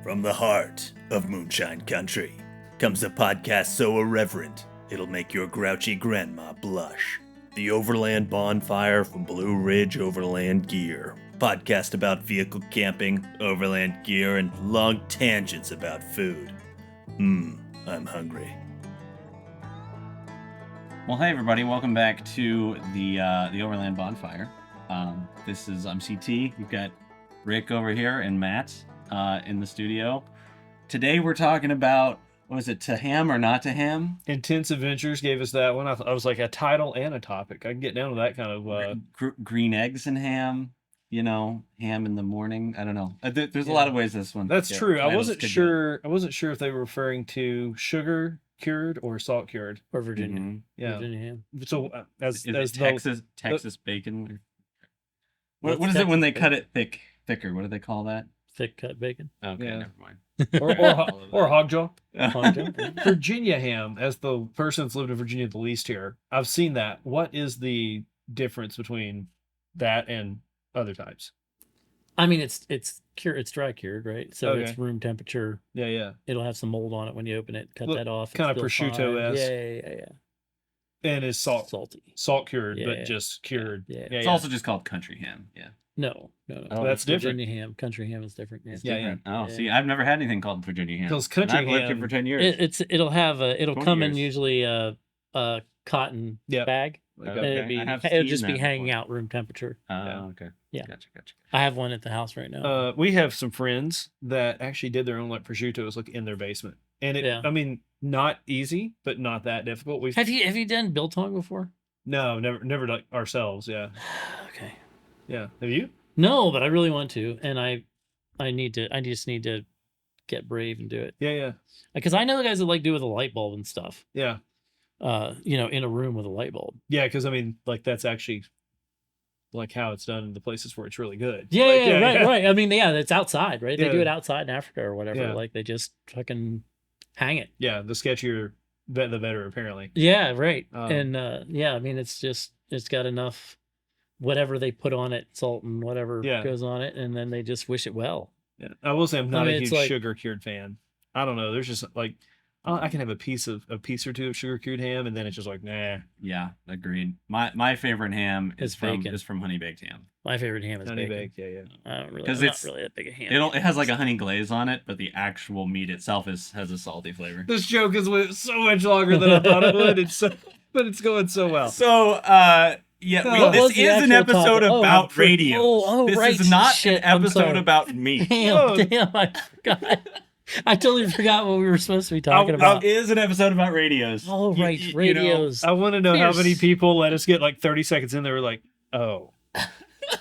From the heart of Moonshine Country comes a podcast so irreverent, it'll make your grouchy grandma blush. The Overland Bonfire from Blue Ridge Overland Gear. Podcast about vehicle camping, overland gear, and long tangents about food. I'm hungry. Well, hey everybody, welcome back to the Overland Bonfire. I'm CT. We've got Rick over here and Matt in the studio. Today we're talking about, was it to ham or not to ham? Intense Adventures gave us that one. I was like a title and a topic. I can get down to that kind of green eggs and ham. You know, ham in the morning. I don't know. There's a lot of ways this one. That's true. I wasn't sure if they were referring to sugar cured or salt cured or Virginia. Mm-hmm. Yeah, Virginia ham. So as Texas bacon. What is it when they cut it thicker? What do they call that? Thick cut bacon. Okay, yeah. never mind. or hog jaw. Virginia ham, as the person that's lived in Virginia the least here, I've seen that. What is the difference between that and other types? I mean, it's dry cured, right? So Okay. it's room temperature. Yeah. It'll have some mold on it when you open it. Cut that off. Kind of prosciutto-esque. Yeah. And it's Salty. Salt cured, Yeah. but just cured. Yeah. It's also just called country ham. Yeah. No. Oh, that's different. Virginia ham. Country ham is different. Yeah. It's different. Yeah. Oh, see, I've never had anything called Virginia ham. Because country I've lived here ham for 10 years. It'll come in years. usually a cotton bag. Okay. It'll just be hanging out room temperature. Okay. Yeah. Gotcha. I have one at the house right now. We have some friends that actually did their own like prosciuttos like in their basement, and I mean, not easy, but not that difficult. Have you done biltong before? No, never done ourselves. Yeah. Okay. Yeah. Have you? No, but I really want to, and I just need to get brave and do it. Yeah. Because I know the guys that like do it with a light bulb and stuff. Yeah. In a room with a light bulb. Yeah, because I mean, like that's actually like how it's done in the places where it's really good. Yeah, right. I mean, it's outside, right? They Yeah. do it outside in Africa or whatever. Yeah. Like they just fucking hang it. Yeah, the sketchier, the better, apparently. Yeah, right. Um, And I mean, it's got enough whatever they put on it, salt and whatever goes on it, and then they just wish it well. Yeah, I will say I'm not I mean, a it's huge like- sugar cured fan. I don't know. There's just like I can have a piece or two of sugar cured ham, and then it's just like nah. Yeah, agreed. My favorite ham It's is bacon. from honey baked ham. My favorite ham is Honey bacon. baked, yeah. I'm not it's really that big a ham. It has like a honey glaze on it, but the actual meat itself has a salty flavor. This joke has went so much longer than I thought it would. But it's going so well. So What was this the is an actual episode topic? about radio. This right. is not Shit, an I'm episode sorry. about me. Damn, I forgot. I totally forgot what we were supposed to be talking about. It is an episode about radios. Oh, right, You know, radios. I want to know how Fierce. many people let us get like 30 seconds in. They were like, oh.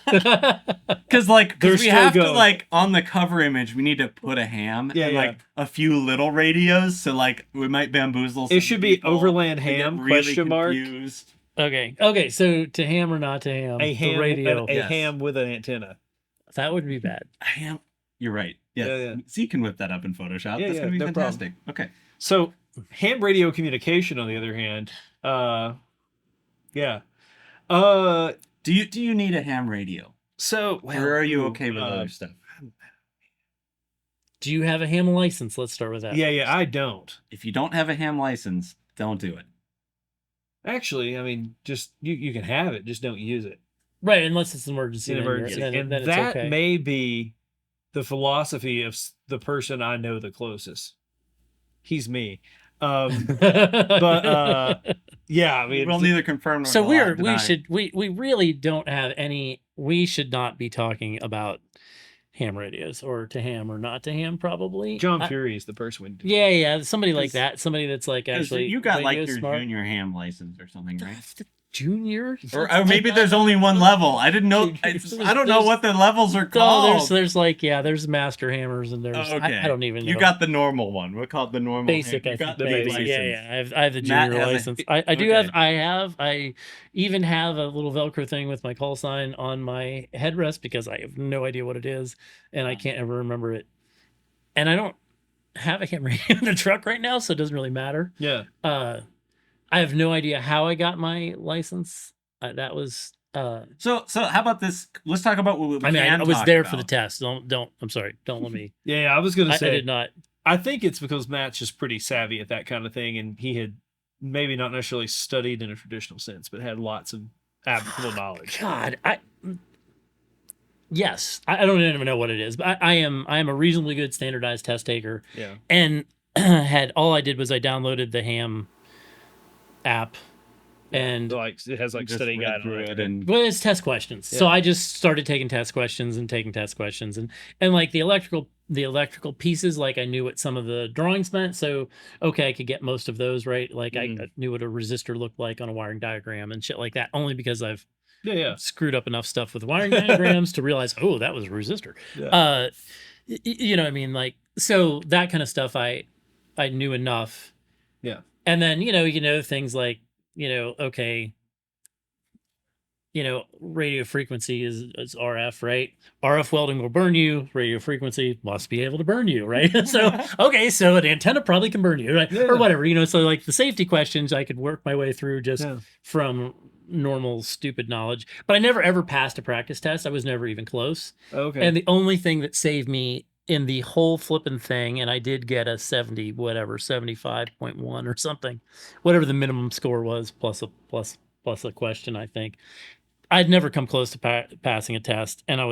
Because They're we still have to going. on the cover image we need to put a ham Yeah, and yeah. a few little radios, so we might bamboozle some It should be people. Overland They get ham, really question mark. confused. Okay, so to ham or not to ham? A ham, the radio. a Yes. ham with an antenna. That would be bad. Ham. You're right. Yes. Yeah. So you can whip that up in Photoshop. Yeah, That's yeah, gonna be no fantastic. Okay. So ham radio communication, on the other hand, Do you need a ham radio? So Or are you okay with other stuff? Do you have a ham license? Let's start with that. Yeah, I don't. If you don't have a ham license, don't do it. Actually, I mean, just you can have it, just don't use it. Right, unless it's an emergency. An then you're- emergency. then And it's that okay. may be the philosophy of the person I know the closest. He's me. Yeah, I mean, We'll neither confirm nor So deny. we really don't have any. We should not be talking about ham radios or to ham or not to ham. Probably John Fury is the person we do. Yeah, somebody like 'Cause- that. Somebody that's like 'Cause actually. you got like radio your smart. junior ham license or something, right? The junior, Or maybe there's only one level. I didn't know. I don't know what the levels are Oh, called. there's master hammers and there's Okay. I don't even know. You got the normal one. We'll call it the normal. basic. ham. I You got think the basic. license. Yeah. I have the Matt junior has a- license. I do okay. I even have a little Velcro thing with my call sign on my headrest because I have no idea what it is and I can't ever remember it. And I don't have a ham radio in the truck right now, so it doesn't really matter. Yeah. I have no idea how I got my license. That was So how about this? Let's talk about what we I mean, can I was talk there for the about. test. I'm sorry. Don't let me. Yeah, I was going to I say. did not. I think it's because Matt's just pretty savvy at that kind of thing, and he had maybe not necessarily studied in a traditional sense, but had lots of applicable knowledge. God, yes, I don't even know what it is, but I am a reasonably good standardized test taker. Yeah. And all I did was I downloaded the Ham app, and Like it has like Just study read guide on through it. it and well, it's test questions. So Yeah. I just started taking test questions and like the electrical pieces, like I knew what some of the drawings meant. So okay, I could get most of those right. Like I knew what a resistor looked like on a wiring diagram and shit like that, only because I've Yeah. screwed up enough stuff with wiring diagrams to realize, oh, that was a resistor. Yeah. You know what I mean? Like, so that kind of stuff I knew enough. Yeah. And then, things like, okay, radio frequency is RF, right? RF welding will burn you. Radio frequency must be able to burn you, right? So, okay, so an antenna probably can burn you, right? Yeah. Or whatever, so like the safety questions I could work my way through just Yeah. from normal stupid knowledge. But I never ever passed a practice test. I was never even close. Okay. And the only thing that saved me in the whole flipping thing, and I did get a 75.1 or something, whatever the minimum score was, plus a question, I think. I'd never come close to passing a test, and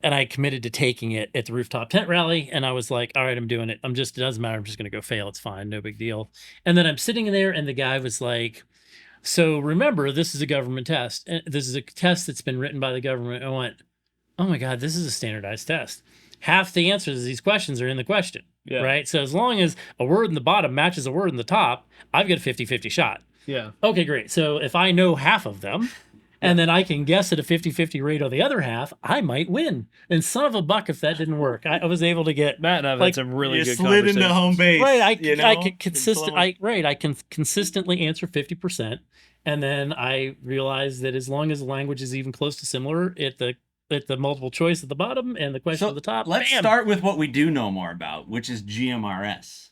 I committed to taking it at the rooftop tent rally, and I was like, all right, I'm doing it. It doesn't matter. I'm just going to go fail. It's fine. No big deal. And then I'm sitting there, and the guy was like, so remember, this is a government test. And this is a test that's been written by the government. I went, oh my God, this is a standardized test. Half the answers to these questions are in the question, right? So as long as a word in the bottom matches a word in the top, I've got a 50-50 shot. Yeah. Okay, great. So if I know half of them, and then I can guess at a 50-50 rate on the other half, I might win. And son of a buck if that didn't work. I was able to get Matt and I've like, had some really you good slid into conversations. home base. right. I can consistently answer 50%. And then I realized that as long as the language is even close to similar at the multiple choice at the bottom and the question at the top. Let's start with what we do know more about, which is GMRS.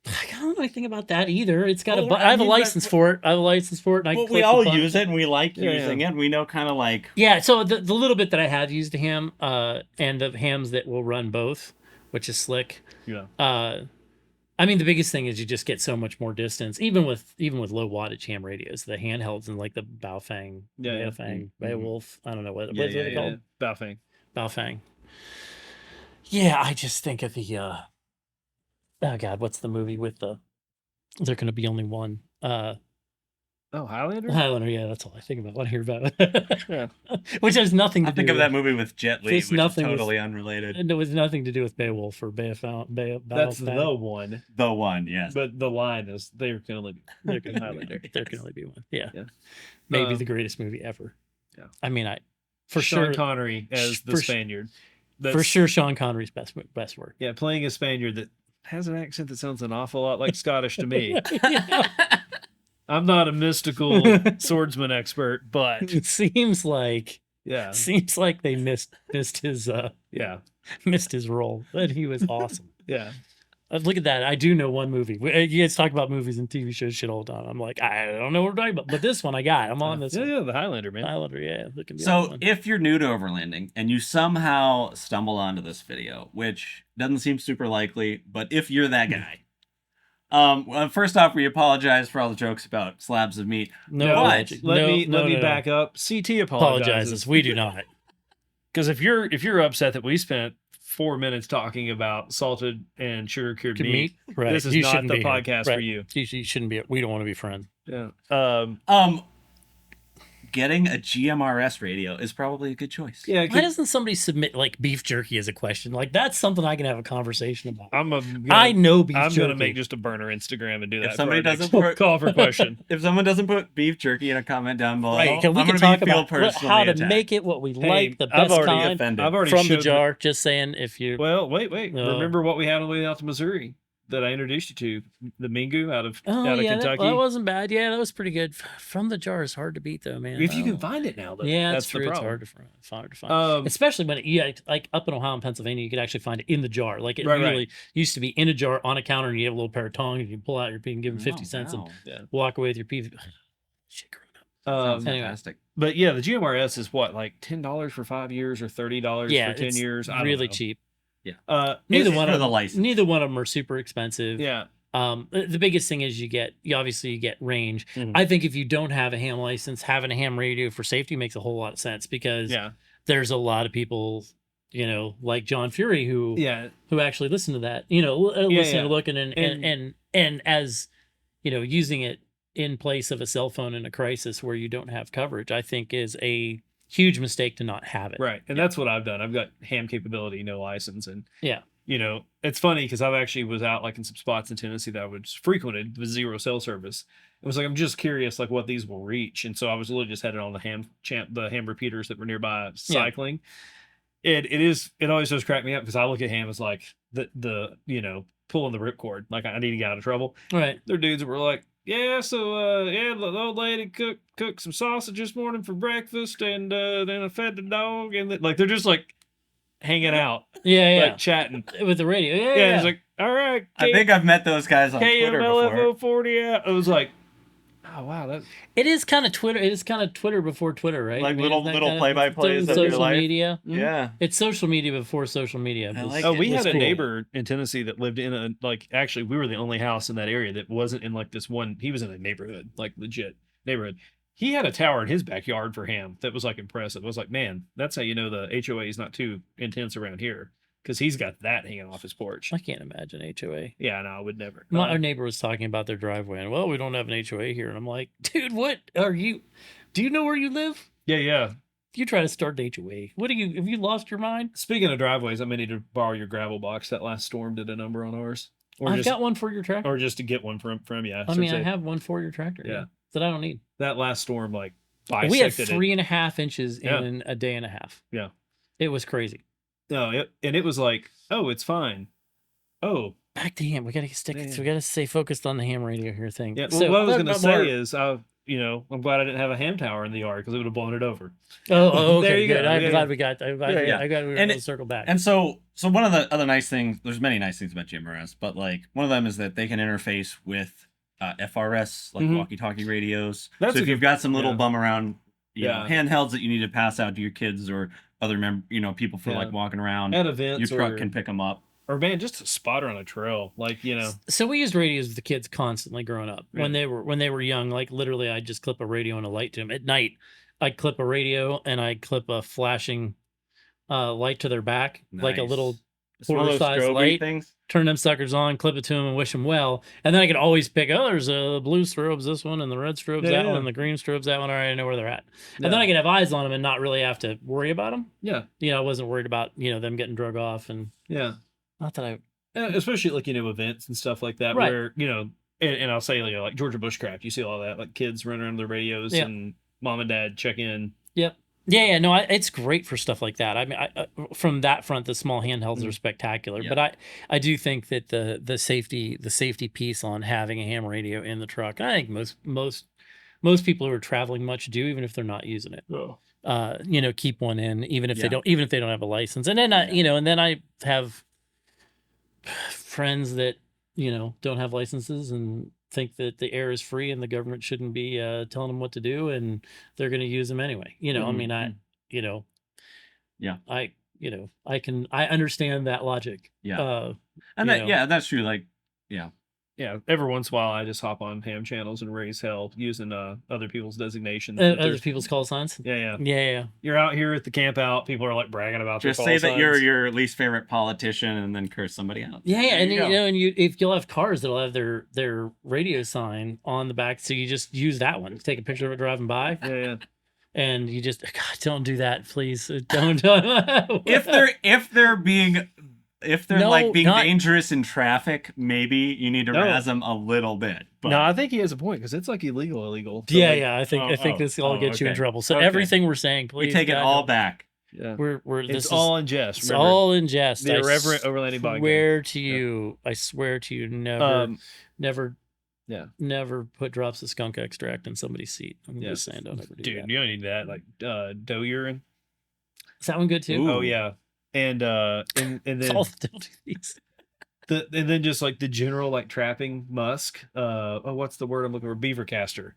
I don't know anything about that either. It's got Well, I have a license for it. And Well, we all use it and we like using it. We know kind of like... Yeah, so the little bit that I have used the ham, and the hams that will run both, which is slick. Yeah. I mean, the biggest thing is you just get so much more distance, even with low wattage ham radios, the handhelds and like the Baofeng, Beowulf. I don't know what they're called. Baofeng. Yeah, I just think of the oh God, what's the movie with the? There can be only one. Highlander. Highlander. Yeah, that's all I think about when I hear about Yeah. it. Which has nothing to I do. think of that movie with Jet Li, which is totally with, unrelated. And it was nothing to do with Beowulf or Baofeng. That's the one. The one, yes. But the line is there can only be Highlander. There can only be one. Yeah. Yeah. Maybe the greatest movie ever. Yeah. I mean, Sean sure Connery as the Spaniard. For sure, Sean Connery's best work. Yeah, playing a Spaniard that has an accent that sounds an awful lot like Scottish to me. I'm not a mystical swordsman expert, but it seems like they missed his missed his role. But he was awesome. Yeah. Look at that. I do know one movie. You guys talk about movies and TV shows shit all the time. I'm like, I don't know what we're talking about, but this one I got. I'm on this. Yeah, the Highlander, man. Highlander, yeah. So if you're new to overlanding and you somehow stumble onto this video, which doesn't seem super likely, but if you're that guy, well, first off, we apologize for all the jokes about slabs of meat. Let me back up. CT apologizes. We do not. Because if you're upset that we spent 4 minutes talking about salted and sugar cured meat, right. This is not the podcast for you. You shouldn't be. We don't want to be friends. Yeah. Getting a GMRS radio is probably a good choice. Yeah. Why doesn't somebody submit like beef jerky as a question? Like that's something I can have a conversation about. I know beef jerky. I'm gonna make just a burner Instagram and do that. If somebody doesn't call for question. If someone doesn't put beef jerky in a comment down below, right? We can talk about how to make it what we like, the best kind. I've already from the jar. Just saying, if you wait. Remember what we had on the way out to Missouri that I introduced you to, the Mingu out of Kentucky. That wasn't bad. Yeah, that was pretty good. From the jar is hard to beat, though, man. If you can find it now, though. Yeah, that's true. The problem. It's hard to find. Especially when like up in Ohio and Pennsylvania, you could actually find it in the jar. Like it really used to be in a jar on a counter, and you have a little pair of tongs, and you pull out your pee and give them 50 cents and walk away with your pee. Shit, growing up. Sounds Anyway. fantastic. But yeah, the GMRS is what, like $10 for 5 years or $30 Yeah, for 10 it's years? I don't really know. cheap. Neither It's one for of the them. license. Neither one of them are super expensive. Yeah. The biggest thing is you obviously get range. Mhm. I think if you don't have a ham license, having a ham radio for safety makes a whole lot of sense because Yeah. there's a lot of people, like John Fury who actually listen to that, listen to looking and as using it in place of a cell phone in a crisis where you don't have coverage, I think is a huge mistake to not have it. Right. And that's what I've done. I've got ham capability, no license. And, Yeah. It's funny because I actually was out like in some spots in Tennessee that I was frequented with zero cell service. It was like, I'm just curious, like what these will reach. And so I was literally just headed on the ham repeaters that were nearby cycling. It always does crack me up because I look at ham as like the pulling the ripcord. Like I need to get out of trouble. Right. They're dudes that were like, yeah, so the old lady cooked some sausage this morning for breakfast, and then I fed the dog, and like they're just like hanging out, like chatting with the radio. Yeah, it's like, all right, I think I've met those guys on Twitter before. KMLFO 40 out. It was like, oh wow, it is kind of Twitter. It is kind of Twitter before Twitter, right? Like little play-by-plays of your social life. media. Yeah, it's social media before social media. We had a neighbor in Tennessee that lived in actually we were the only house in that area that wasn't in like this one. He was in a neighborhood, like legit neighborhood. He had a tower in his backyard for ham that was like impressive. I was like, man, that's how you know the HOA is not too intense around here because he's got that hanging off his porch. I can't imagine HOA. Yeah, no, I would never. Our neighbor was talking about their driveway, and we don't have an HOA here. And I'm like, dude, what are you? Do you know where you live? Yeah. If you try to start an HOA, have you lost your mind? Speaking of driveways, I may need to borrow your gravel box. That last storm did a number on ours. I've got one for your tractor. Or just to get one from you. I have one for your tractor. Yeah. That I don't need. That last storm, like, we had 3.5 inches in a day and a half. Yeah. It was crazy. No, and it was like, oh, it's fine. Oh. Back to ham. We got to stick it. So we got to stay focused on the ham radio here thing. Yeah. Well, what I was going to say is, I'm glad I didn't have a ham tower in the yard because it would have blown it over. Oh, okay. There you good. go. I'm glad we got. I'm glad we were able to circle back. And so one of the other nice things, there's many nice things about GMRS, but like one of them is that they can interface with FRS, like walkie-talkie radios. So if you've got some little bum around, handhelds that you need to pass out to your kids or other people for like walking around at events, your truck can pick them up. Or man, just a spotter on a trail, like So we used radios with the kids constantly growing up. When they were young, like literally, I'd just clip a radio and a light to them at night. I'd clip a radio and I'd clip a flashing light to their back, like a little quarter-size light. Things. Turn them suckers on, clip it to them, and wish them well. And then I could always pick, there's a blue strobes this one, and the red strobes that one, and the green strobes that one. All right, I know where they're at. And then I could have eyes on them and not really have to worry about them. Yeah. I wasn't worried about them getting drug off and not that I. Especially like events and stuff like that, where and I'll say like Georgia Bushcraft, you see all that, like kids running around their radios and mom and dad check in. Yep. Yeah, no, it's great for stuff like that. I mean, from that front, the small handhelds are spectacular. Yeah. But I do think that the safety piece on having a ham radio in the truck, I think most people who are traveling much do, even if they're not using it. Oh. Keep one in, even if they don't have a license. And then I have friends that don't have licenses and think that the air is free and the government shouldn't be telling them what to do, and they're going to use them anyway. I mean, I understand that logic. Yeah. That's true. Like, yeah. Every once in a while, I just hop on ham channels and raise hell using other people's designations. Other people's call signs. Yeah. You're out here at the camp out. People are like bragging about just their call say signs. that you're your least favorite politician, and then curse somebody out. Yeah, and if you'll have cars that'll have their radio sign on the back, so you just use that one. Take a picture of it driving by. Yeah. And you just, God, don't do that, please. Don't. If they're being dangerous in traffic, maybe you need to razz them a little bit. But... No, I think he has a point because it's like illegal. So I think this all gets you in trouble. So everything we're saying, please, we take it all back. Yeah, it's all in jest. It's all in jest. The irreverent overlanding bike. I swear to you, never put drops of skunk extract in somebody's seat. I'm just saying, don't ever do that. Dude, you don't need that. Like doe urine. Is that one good too? Ooh. Oh yeah. And then all the and then just like the general like trapping musk. What's the word I'm looking for? Beaver caster.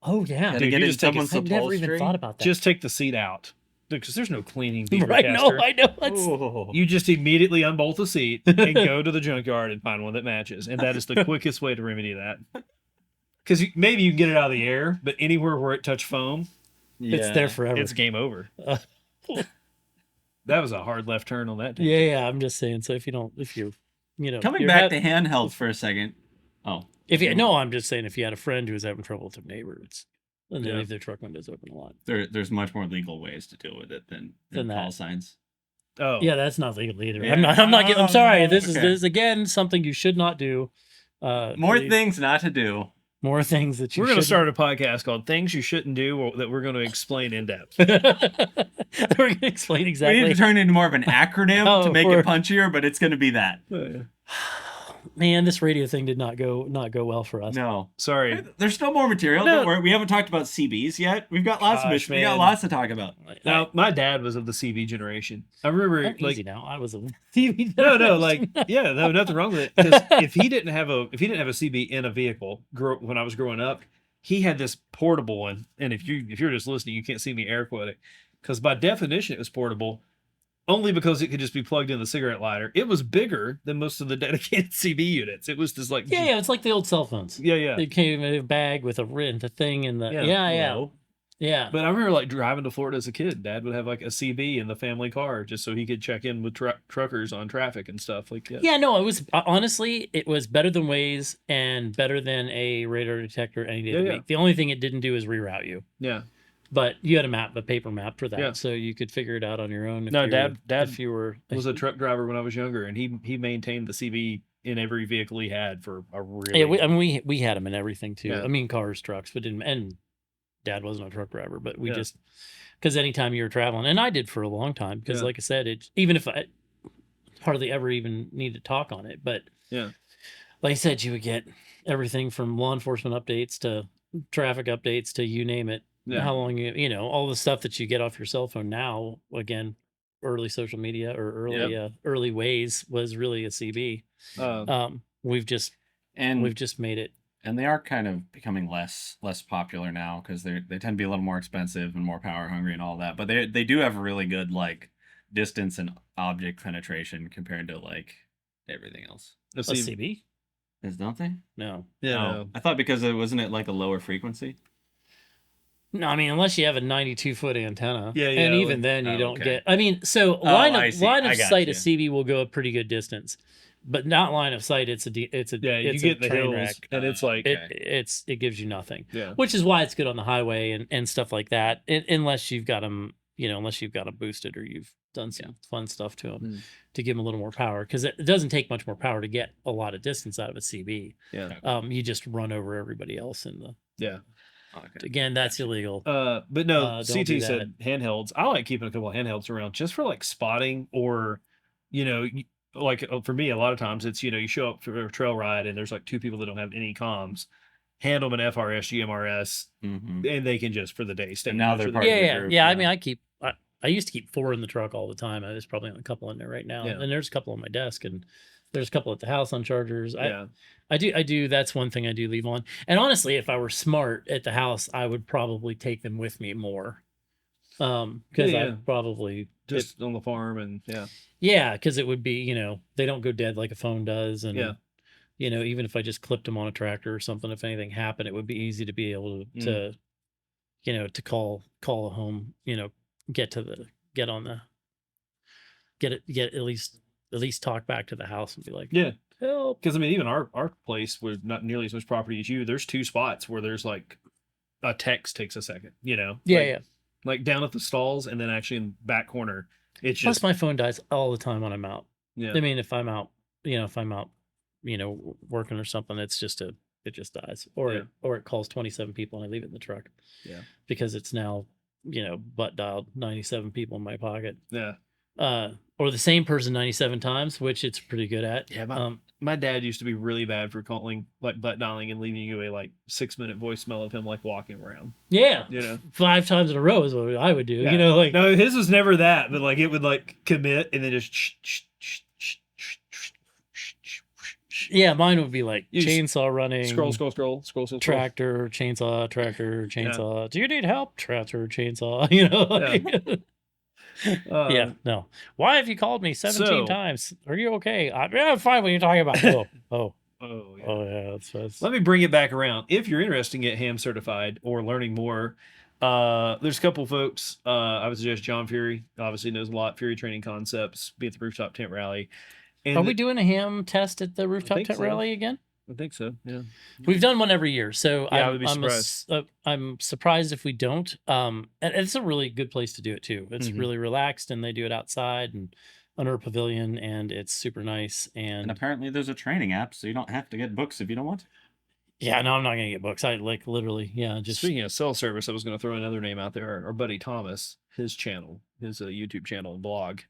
Oh yeah. Gotta Dude, get you in just take it- someone's I've never even upholstery. thought about that. Just take the seat out because there's no cleaning beaver right? No, caster. I know. That's, Ooh. You just immediately unbolt the seat and go to the junkyard and find one that matches, and that is the quickest way to remedy that. Because maybe you can get it out of the air, but anywhere where it touched foam, it's there forever. it's game over. Uh, That was a hard left turn on that. yeah. I'm just saying. So if you're, Coming you're back to handhelds for a second. Oh, I'm just saying if you had a friend who was having trouble with their neighbor, and they Yeah. leave their truck windows open a lot. there's much more legal ways to deal with it than Than call that. signs. Oh, Yeah, that's not legal either. Yeah. I'm not. I'm sorry. This okay. is again something you should not do. More things not to do. More things that you. we're going to shouldn't- start a podcast called "Things You Shouldn't Do" that we're going to explain in depth. We're going to explain We need exactly. to turn it into more of an acronym Oh, to make for- it punchier, but it's going to be that. Man, this radio thing did not go well for us. No. Sorry. There's still more material. No. Don't worry. We haven't talked about CBs yet. We've got lots Gosh, of it. We got man. lots to talk about. Now, my dad was of the CB generation. I remember, I'm like, easy now. I was a TV. no, like, yeah, no, nothing wrong with it. Because if he didn't have a CB in a vehicle when I was growing up, he had this portable one. And if you're just listening, you can't see me air quoting, because by definition it was portable, only because it could just be plugged in the cigarette lighter. It was bigger than most of the dedicated CB units. It was just like Yeah, it's like the old cell phones. yeah. They came in a bag with a thing in the yeah. no. Yeah. But I remember like driving to Florida as a kid. Dad would have like a CB in the family car just so he could check in with truckers on traffic and stuff like that. Yeah, no, it was honestly, it was better than Waze and better than a radar detector any day of the Yeah, week. The only thing it didn't do is reroute you, Yeah. but you had a paper map for that, Yeah. so you could figure it out on your own. If No, you Dad if you were was a truck driver when I was younger, and he maintained the CB in every vehicle he had for a really. Yeah, we had them in everything too. Yeah. I mean, cars, trucks, but didn't. And Dad wasn't a truck driver, but we Yeah. just because anytime you were traveling, and I did for a long time, because Yeah. like I said, even if I hardly ever even need to talk on it, but Yeah. like I said, you would get everything from law enforcement updates to traffic updates to you name it. Yeah. How long all the stuff that you get off your cell phone now. Again, early social media or early Waze was really a CB. We've just made it. And they are kind of becoming less popular now because they tend to be a little more expensive and more power hungry and all that. But they do have really good like distance and object penetration compared to like everything else. A CB? Don't they? No. Yeah. Oh, No. I thought because it wasn't it like a lower frequency. No, I mean, unless you have a 92-foot antenna. Yeah, And yeah, even then, you oh, don't okay. get. I mean, so I see. line I of got sight, you. a CB will go a pretty good distance, but not line of sight. It's a Yeah, you it's get a the train hills, wreck. and it's like It gives you nothing, yeah. which is why it's good on the highway and stuff like that. Unless you've got them, unless you've got them boosted or you've done some fun stuff to them Mm. to give them a little more power, because it doesn't take much more power to get a lot of distance out of a CB. Yeah. You just run over everybody else in the. Yeah. Okay. Again, that's illegal. But no, don't do CT said handhelds. I like keeping a couple of handhelds around just for like spotting or, like for me, a lot of times it's, you show up for a trail ride and there's like two people that don't have any comms, hand them an FRS, GMRS, Mm-hmm. and they can just for the day stay. And now in touch they're with part it. of the Yeah. group, I yeah. mean, I used to keep 4 in the truck all the time. There's probably a couple in there right now, Yeah. and there's a couple on my desk, and there's a couple at the house on chargers. Yeah. I do. That's one thing I do leave on. And honestly, if I were smart at the house, I would probably take them with me more. Because Yeah. I probably Just on the farm and because it would be they don't go dead like a phone does, and Yeah. Even if I just clipped them on a tractor or something, if anything happened, it would be easy to be able to to call a home, get at least talk back to the house and be like, yeah. help. Because I mean, even our place with not nearly as much property as you, there's 2 spots where there's like a text takes a second, Yeah. like down at the stalls and then actually in the back corner. It's Plus just my phone dies all the time when I'm out. yeah. I mean, if I'm out, working or something, it just dies, or it calls 27 people and I leave it in the truck. Yeah. Because it's now, butt dialed 97 people in my pocket. Yeah. Or the same person 97 times, which it's pretty good at. Yeah, my dad used to be really bad for calling, like butt dialing and leaving you a like 6-minute voicemail of him like walking around. Yeah. 5 times in a row is what I would do. Yeah. No, his was never that, but like it would like commit and then just search. Yeah, mine would be like You chainsaw running. Scroll. Tractor, chainsaw. Do you need help? Tractor, chainsaw. You know. Like, yeah. No. Why have you called me 17 times? Are you okay? I'm fine. What are you talking about? That's. Let me bring it back around. If you're interested in get ham certified or learning more, there's a couple folks. I would suggest John Fury. Obviously knows a lot. Fury Training Concepts. Be at the Rooftop Tent Rally. And are we doing a ham test at the Rooftop Tent Rally again? I think so. Yeah. We've done one every year, so I would be surprised. I'm surprised if we don't. And it's a really good place to do it too. It's really relaxed, and they do it outside and under a pavilion, and it's super nice. And apparently, there's a training app, so you don't have to get books if you don't want to. Yeah, no, I'm not gonna get books. I like literally, just speaking of cell service, I was gonna throw another name out there. Our buddy Thomas, his channel, his YouTube channel and blog.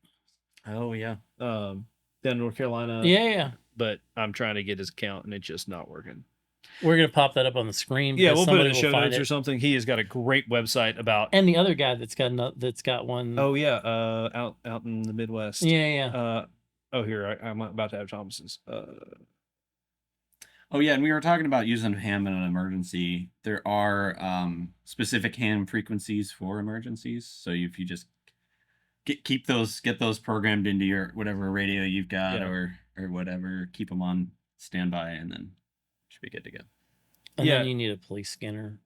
Oh yeah. Down in North Carolina. Yeah. But I'm trying to get his account and it's just not working. We're gonna pop that up on the screen. Yeah, we'll put it in the show notes or something. He has got a great website about. And the other guy that's got one. Oh yeah, out in the Midwest. Yeah. Here I'm about to have Thomas's. Oh yeah, and we were talking about using ham in an emergency. There are specific ham frequencies for emergencies. So if you just get those programmed into your whatever radio you've got or whatever, keep them on standby, and then should be good to go. And then you need a police scanner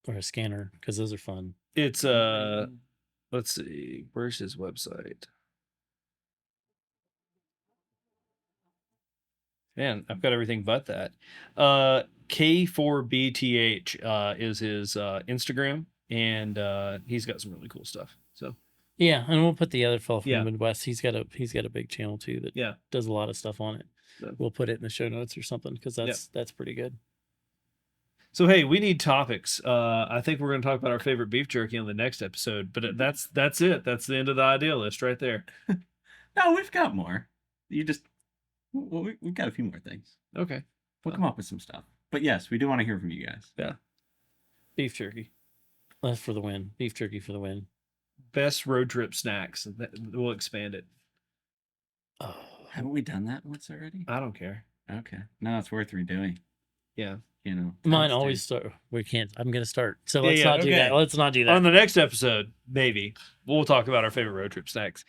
or a scanner because those are fun. It's let's see, where's his website? Man, I've got everything but that. K4BTH is his Instagram, and he's got some really cool stuff. So yeah, and we'll put the other fellow from the Midwest. He's got a big channel too that does a lot of stuff on it. So we'll put it in the show notes or something because that's pretty good. So hey, we need topics. I think we're going to talk about our favorite beef jerky on the next episode. But that's it. That's the end of the idea list right there. No, we've got more. We've got a few more things. Okay, we'll come up with some stuff. But yes, we do want to hear from you guys. Yeah, beef jerky. That's for the win. Beef jerky for the win. Best road trip snacks. We'll expand it. Oh, haven't we done that once already? I don't care. Okay. No, it's worth redoing. Yeah. You know. Mine always start. We can't. I'm going to start. So let's not do that. Let's not do that. On the next episode, maybe, we'll talk about our favorite road trip snacks.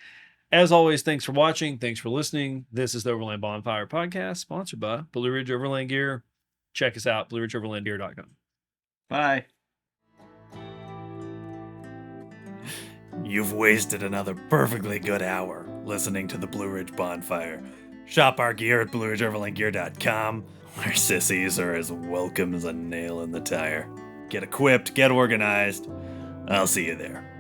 As always, thanks for watching. Thanks for listening. This is the Overland Bonfire Podcast, sponsored by Blue Ridge Overland Gear. Check us out, BlueRidgeOverlandGear.com. Bye. You've wasted another perfectly good hour listening to the Blue Ridge Bonfire. Shop our gear at BlueRidgeOverlandGear.com. Our sissies are as welcome as a nail in the tire. Get equipped, get organized. I'll see you there.